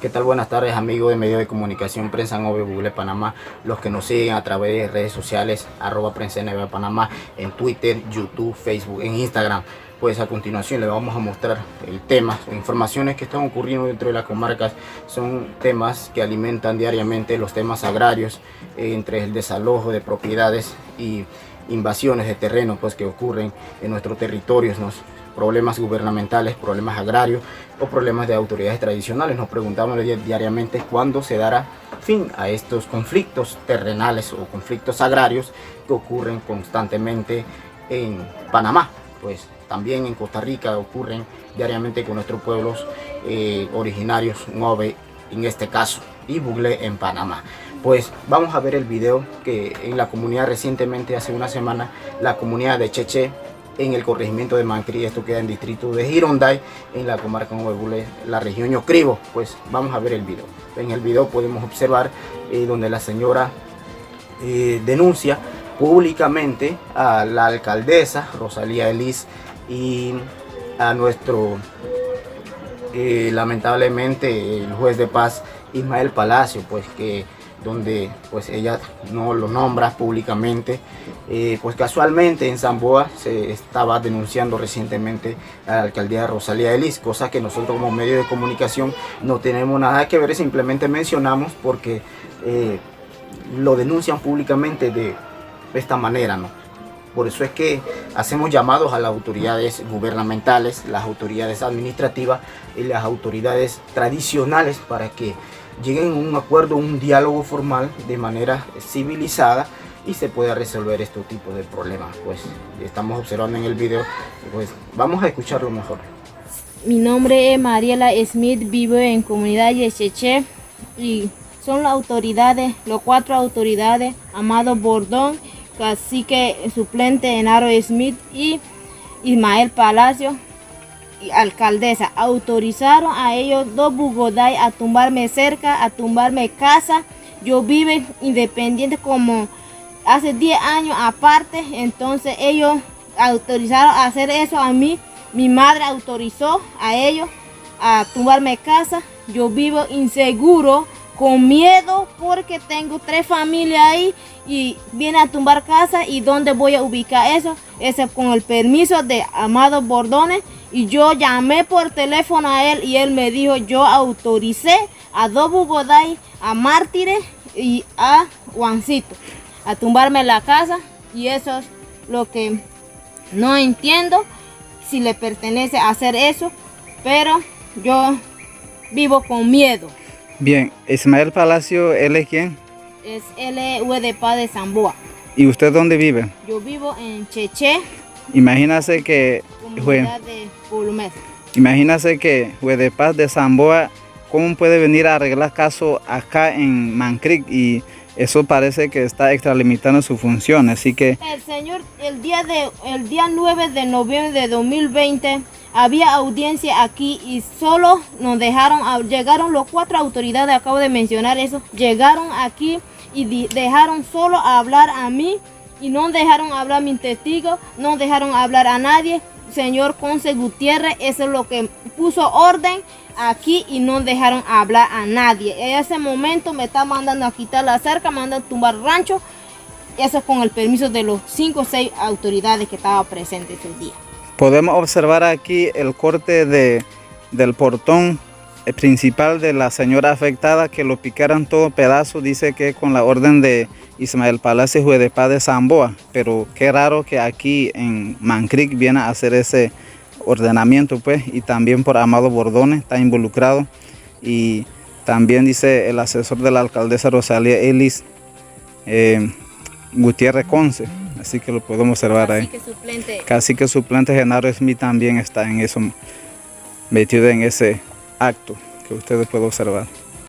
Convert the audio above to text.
¿Qué tal? Buenas tardes, amigos de medios de comunicación, Prensa NV Google Panamá, los que nos siguen a través de redes sociales, @Prensa NV Panamá, en Twitter, YouTube, Facebook, en Instagram. Pues a continuación les vamos a mostrar el tema, informaciones que están ocurriendo dentro de las comarcas. Son temas que alimentan diariamente los temas agrarios, entre el desalojo de propiedades y invasiones de terreno pues que ocurren en nuestros territorios, problemas gubernamentales, problemas agrarios o problemas de autoridades tradicionales. Nos preguntamos diariamente cuándo se dará fin a estos conflictos terrenales o conflictos agrarios que ocurren constantemente en Panamá. Pues también en Costa Rica ocurren diariamente con nuestros pueblos originarios, NV en este caso, y Bugle en Panamá. Pues vamos a ver el video que en la comunidad recientemente, hace una semana, la comunidad de Cheche, en el corregimiento de Mancri, esto queda en distrito de Gironday, en la comarca de Bugle, la región Ñocribo. Pues vamos a ver el video. En el video podemos observar donde la señora denuncia públicamente a la alcaldesa Rosalía Elis y a nuestro lamentablemente el juez de paz Ismael Palacio, pues que donde pues ella no lo nombra públicamente. Pues casualmente en Zamboa se estaba denunciando recientemente a la alcaldía de Rosalía Elis, cosa que nosotros como medio de comunicación no tenemos nada que ver, simplemente mencionamos porque lo denuncian públicamente de esta manera, ¿no? Por eso es que hacemos llamados a las autoridades gubernamentales, las autoridades administrativas y las autoridades tradicionales para que lleguen a un acuerdo, un diálogo formal de manera civilizada y se pueda resolver este tipo de problemas. Pues estamos observando en el video, pues vamos a escucharlo mejor. Mi nombre es Mariela Smith, vivo en comunidad de Cheche y son las autoridades, los 4 autoridades, Amado Bordón, cacique suplente Enaro Smith y Ismael Palacio y alcaldesa, autorizaron a ellos 2 bugoday a tumbarme cerca, a tumbarme casa. Yo vivo independiente como hace 10 años aparte, entonces ellos autorizaron a hacer eso a mí. Mi madre autorizó a ellos a tumbarme casa. Yo vivo inseguro, con miedo, porque tengo 3 familias ahí y viene a tumbar casa. ¿Y dónde voy a ubicar eso? Eso con el permiso de Amado Bordones. Y yo llamé por teléfono a él y él me dijo, yo autoricé a 2 bugoday, a Mártires y a Juancito a tumbarme la casa. Y eso es lo que no entiendo, si le pertenece hacer eso, pero yo vivo con miedo. Bien, Ismael Palacio, ¿él es quién? Él es juez de paz de Zamboa. ¿Y usted dónde vive? Yo vivo en Cheche, Imagínase que comunidad de Pulumet. Imagínase que juez de paz de Zamboa, ¿cómo puede venir a arreglar caso acá en Mancri? Y eso parece que está extralimitando su función, así que... El señor, el día 9 de noviembre de 2020, había audiencia aquí y solo nos dejaron, llegaron los 4 autoridades, acabo de mencionar eso, llegaron aquí y dejaron solo hablar a mí y no dejaron hablar a mi testigo, no dejaron hablar a nadie. Señor Conce Gutiérrez, eso es lo que puso orden aquí y no dejaron hablar a nadie. En ese momento me está mandando a quitar la cerca, me mandan a tumbar rancho. Eso es con el permiso de los 5 o 6 autoridades que estaban presentes ese día. Podemos observar aquí el corte del portón principal de la señora afectada, que lo picaran todo pedazo. Dice que con la orden de Ismael Palacio, juez de paz de Zamboa, pero qué raro que aquí en Mancri viene a hacer ese ordenamiento, pues, y también por Amado Bordones está involucrado, y también dice el asesor de la alcaldesa Rosalía Elis, Gutiérrez Conce, así que lo podemos observar ahí. Cacique suplente Genaro Smith también está en eso, metido en ese acto que ustedes pueden observar.